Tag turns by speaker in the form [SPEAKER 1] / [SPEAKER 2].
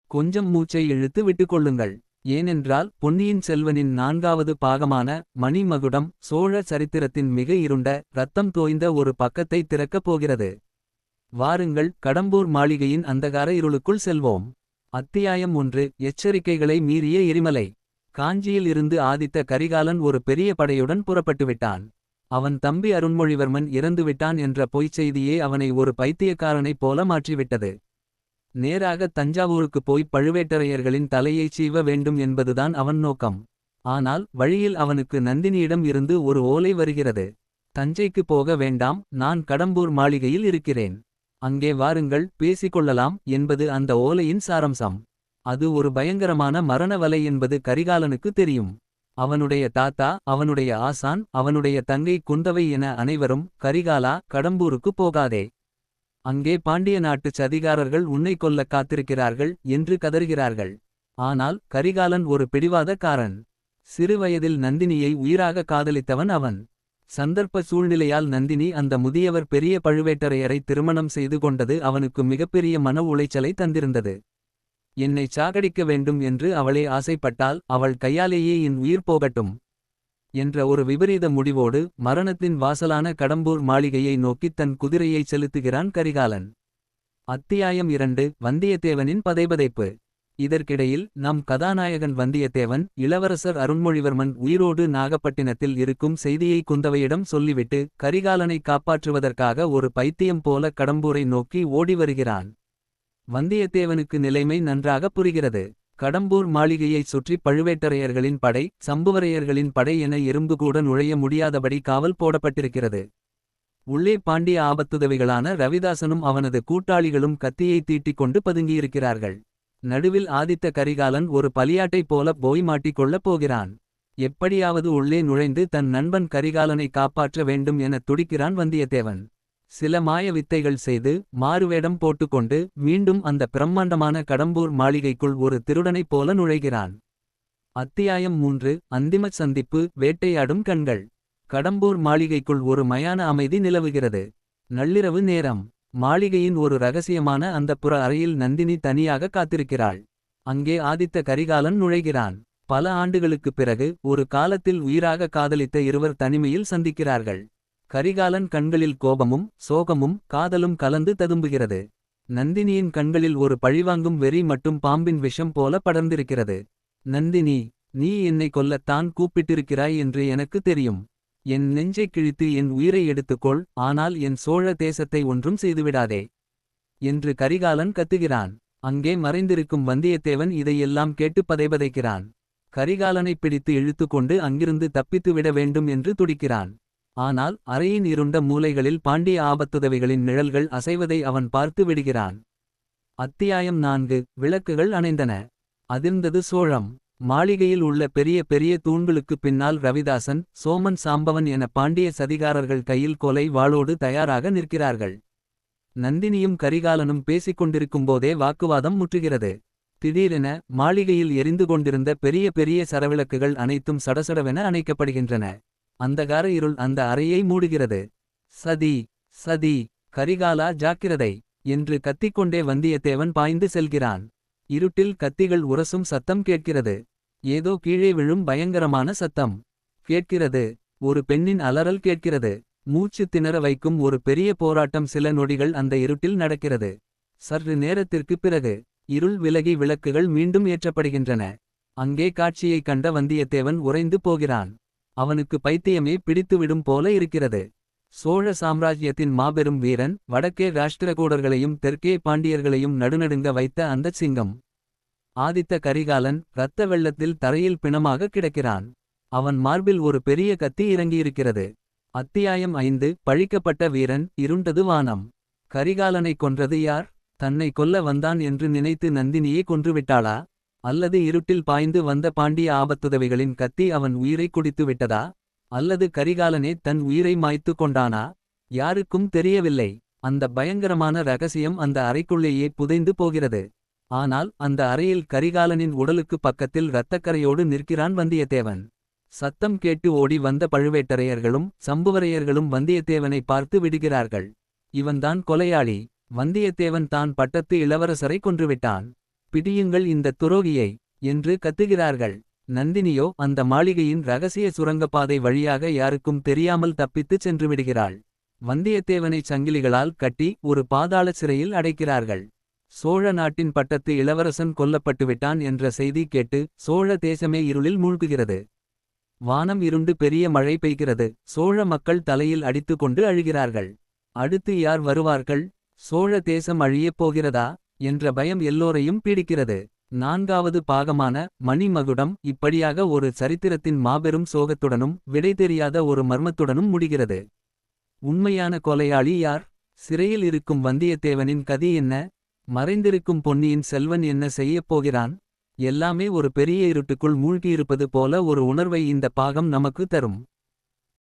[SPEAKER 1] கொஞ்சம் மூச்சை இழுத்து விட்டுக்கொள்ளுங்கள். ஏனென்றால் பொன்னியின் செல்வனின் 4வது பாகமான மணிமகுடம் சோழ சரித்திரத்தின் மிக இருண்ட இரத்தம் தோய்ந்த ஒரு பக்கத்தை திறக்கப் போகிறது. வாருங்கள், கடம்பூர் மாளிகையின் அந்தகார இருளுக்குள் செல்வோம். அத்தியாயம் 1. எச்சரிக்கைகளை மீறிய எரிமலை. காஞ்சியில் இருந்து ஆதித்த கரிகாலன் ஒரு பெரிய படையுடன் புறப்பட்டுவிட்டான். அவன் தம்பி அருண்மொழிவர்மன் இறந்துவிட்டான் என்ற பொய்ச் செய்தியே அவனை ஒரு பைத்தியக்காரனைப் போல மாற்றிவிட்டது. நேராக தஞ்சாவூருக்கு போய் பழுவேட்டரையர்களின் தலையைச் சீவ வேண்டும் என்பதுதான் அவன் நோக்கம். ஆனால் வழியில் அவனுக்கு நந்தினியிடம் இருந்து ஒரு ஓலை வருகிறது. தஞ்சைக்கு போக வேண்டாம், நான் கடம்பூர் மாளிகையில் இருக்கிறேன். அங்கே வாருங்கள், பேசிக்கொள்ளலாம் என்பது அந்த ஓலையின் சாரம்சம். அது ஒரு பயங்கரமான மரண வலை என்பது கரிகாலனுக்கு தெரியும். அவனுடைய தாத்தா, அவனுடைய ஆசான், அவனுடைய தங்கை குந்தவை என அனைவரும், கரிகாலா, கடம்பூருக்கு போகாதே. அங்கே பாண்டிய நாட்டுச் சதிகாரர்கள் உன்னை கொல்ல காத்திருக்கிறார்கள் என்று கதறுகிறார்கள். ஆனால் கரிகாலன் ஒரு பிடிவாதக்காரன். சிறுவயதில் நந்தினியை உயிராக காதலித்தவன் அவன். சந்தர்ப்ப சூழ்நிலையால் நந்தினி அந்த முதியவர் பெரிய பழுவேட்டரையரை திருமணம் செய்து கொண்டது அவனுக்கு மிகப்பெரிய மன உளைச்சலை தந்திருந்தது. என்னை சாகடிக்க வேண்டும் என்று அவளே ஆசைப்பட்டால் அவள் கையாலேயே என் உயிர் போகட்டும் என்ற ஒரு விபரீத முடிவோடு மரணத்தின் வாசலான கடம்பூர் மாளிகையை நோக்கித் தன் குதிரையைச் செலுத்துகிறான் கரிகாலன். அத்தியாயம் 2. வந்தியத்தேவனின் பதைபதைப்பு. இதற்கிடையில் நம் கதாநாயகன் வந்தியத்தேவன் இளவரசர் அருண்மொழிவர்மன் உயிரோடு நாகப்பட்டினத்தில் இருக்கும் செய்தியை குந்தவையிடம் சொல்லிவிட்டு கரிகாலனை காப்பாற்றுவதற்காக ஒரு பைத்தியம் போல கடம்பூரை நோக்கி ஓடி வருகிறான். வந்தியத்தேவனுக்கு நிலைமை நன்றாக புரிகிறது. கடம்பூர் மாளிகையைச் சுற்றி பழுவேட்டரையர்களின் படை, சம்புவரையர்களின் படை என எறும்பு கூட நுழைய முடியாதபடி காவல் போடப்பட்டிருக்கிறது. உள்ளே பாண்டிய ஆபத்துதவிகளான ரவிதாசனும் அவனது கூட்டாளிகளும் கத்தியை தீட்டிக் கொண்டு பதுங்கியிருக்கிறார்கள். நடுவில் ஆதித்த கரிகாலன் ஒரு பலியாட்டைப் போல போய் மாட்டிக்கொள்ளப் போகிறான். எப்படியாவது உள்ளே நுழைந்து தன் நண்பன் கரிகாலனை காப்பாற்ற வேண்டும் என துடிக்கிறான் வந்தியத்தேவன். சில மாய வித்தைகள் செய்து மாறுவேடம் போட்டுக்கொண்டு மீண்டும் அந்த பிரம்மாண்டமான கடம்பூர் மாளிகைக்குள் ஒரு திருடனைப் போல நுழைகிறான். அத்தியாயம் 3. அந்திமச் சந்திப்பு. வேட்டையாடும் கண்கள். கடம்பூர் மாளிகைக்குள் ஒரு மயான அமைதி நிலவுகிறது. நள்ளிரவு நேரம். மாளிகையின் ஒரு இரகசியமான அந்தப்புற அறையில் நந்தினி தனியாக காத்திருக்கிறாள். அங்கே ஆதித்த கரிகாலன் நுழைகிறான். பல ஆண்டுகளுக்குப் பிறகு ஒரு காலத்தில் உயிராக காதலித்த இருவர் தனிமையில் சந்திக்கிறார்கள். கரிகாலன் கண்களில் கோபமும் சோகமும் காதலும் கலந்து ததும்புகிறது. நந்தினியின் கண்களில் ஒரு பழிவாங்கும் வெறி மட்டும் பாம்பின் விஷம் போல படர்ந்திருக்கிறது. நந்தினி, நீ என்னை கொல்லத்தான் கூப்பிட்டிருக்கிறாய் என்று எனக்கு தெரியும். என் நெஞ்சைக் கிழித்து என் உயிரை எடுத்துக்கொள், ஆனால் என் சோழ தேசத்தை ஒன்றும் செய்துவிடாதே என்று கரிகாலன் கத்துகிறான். அங்கே மறைந்திருக்கும் வந்தியத்தேவன் இதையெல்லாம் கேட்டு பதைபதைக்கிறான். கரிகாலனைப் பிடித்து இழுத்துக்கொண்டு அங்கிருந்து தப்பித்துவிட வேண்டும் என்று துடிக்கிறான். ஆனால் அறையின் இருண்ட மூலைகளில் பாண்டிய ஆபத்துதவிகளின் நிழல்கள் அசைவதை அவன் பார்த்து விடுகிறான். அத்தியாயம் 4. விளக்குகள் அணைந்தன. அதிர்ந்தது சோழம். மாளிகையில் உள்ள பெரிய பெரிய தூண்களுக்குப் பின்னால் ரவிதாசன், சோமன், சாம்பவன் என பாண்டிய சதிகாரர்கள் கையில் கொலை வாளோடு தயாராக நிற்கிறார்கள். நந்தினியும் கரிகாலனும் பேசிக்கொண்டிருக்கும்போதே வாக்குவாதம் முற்றுகிறது. திடீரென மாளிகையில் எரிந்து கொண்டிருந்த பெரிய பெரிய சரவிளக்குகள் அனைத்தும் சடசடவென அணைக்கப்படுகின்றன. அந்தகார இருள் அந்த அறையை மூடுகிறது. சதி, சதி, கரிகாலா ஜாக்கிரதை என்று கத்திக்கொண்டே வந்தியத்தேவன் பாய்ந்து செல்கிறான். இருட்டில் கத்திகள் உரசும் சத்தம் கேட்கிறது. ஏதோ கீழே விழும் பயங்கரமான சத்தம் கேட்கிறது. ஒரு பெண்ணின் அலறல் கேட்கிறது. மூச்சு திணற வைக்கும் ஒரு பெரிய போராட்டம் சில நொடிகள் அந்த இருட்டில் நடக்கிறது. சற்று நேரத்திற்குப் பிறகு இருள் விலகி விளக்குகள் மீண்டும் ஏற்றப்படுகின்றன. அங்கே காட்சியை கண்ட வந்தியத்தேவன் உறைந்து போகிறான். அவனுக்கு பைத்தியமே பிடித்துவிடும் போல இருக்கிறது. சோழ சாம்ராஜ்யத்தின் மாபெரும் வீரன், வடக்கே ராஷ்டிரகூடர்களையும் தெற்கே பாண்டியர்களையும் நடுநடுங்க வைத்த அந்தச் சிங்கம் ஆதித்த கரிகாலன் இரத்த வெள்ளத்தில் தரையில் பிணமாக கிடக்கிறான். அவன் மார்பில் ஒரு பெரிய கத்தி இறங்கியிருக்கிறது. அத்தியாயம் 5. பழிக்கப்பட்ட வீரன். இருண்டது வானம். கரிகாலனை கொன்றது யார்? தன்னை கொல்ல வந்தான் என்று நினைத்து நந்தினியே கொன்றுவிட்டாளா? அல்லது இருட்டில் பாய்ந்து வந்த பாண்டிய ஆபத்துதவிகளின் கத்தி அவன் உயிரை குடித்து விட்டதா? அல்லது கரிகாலனே தன் உயிரை மாய்த்து கொண்டானா? யாருக்கும் தெரியவில்லை. அந்த பயங்கரமான இரகசியம் அந்த அறைக்குள்ளேயே புதைந்து போகிறது. ஆனால் அந்த அறையில் கரிகாலனின் உடலுக்கு பக்கத்தில் இரத்தக்கரையோடு நிற்கிறான் வந்தியத்தேவன். சத்தம் கேட்டு ஓடி வந்த பழுவேட்டரையர்களும் சம்புவரையர்களும் வந்தியத்தேவனை பார்த்து விடுகிறார்கள். இவன்தான் கொலையாளி. வந்தியத்தேவன் தான் பட்டத்து இளவரசரை கொன்றுவிட்டான். பிடியுங்கள் இந்த துரோகியை என்று கத்துகிறார்கள். நந்தினியோ அந்த மாளிகையின் ரகசிய சுரங்கப்பாதை வழியாக யாருக்கும் தெரியாமல் தப்பித்துச் சென்றுவிடுகிறாள். வந்தியத்தேவனைச் சங்கிலிகளால் கட்டி ஒரு பாதாள சிறையில் அடைக்கிறார்கள். சோழ நாட்டின் பட்டத்து இளவரசன் கொல்லப்பட்டுவிட்டான் என்ற செய்தி கேட்டு சோழ தேசமே இருளில் மூழ்குகிறது. வானம் இருண்டு பெரிய மழை பெய்கிறது. சோழ மக்கள் தலையில் அடித்து கொண்டு அழுகிறார்கள். அடுத்து யார் வருவார்கள்? சோழ தேசம் அழியப் போகிறதா என்ற பயம் எல்லோரையும் பீடிக்கிறது. நான்காவது பாகமான மணிமகுடம் இப்படியாக ஒரு சரித்திரத்தின் மாபெரும் சோகத்துடனும் விடை தெரியாத ஒரு மர்மத்துடனும் முடிகிறது. உண்மையான கொலையாளி யார்? சிறையில் இருக்கும் வந்தியத்தேவனின் கதி என்ன? மறைந்திருக்கும் பொன்னியின் செல்வன் என்ன செய்யப் போகிறான்? எல்லாமே ஒரு பெரிய இருட்டுக்குள் மூழ்கியிருப்பது போல ஒரு உணர்வை இந்த பாகம் நமக்கு தரும்.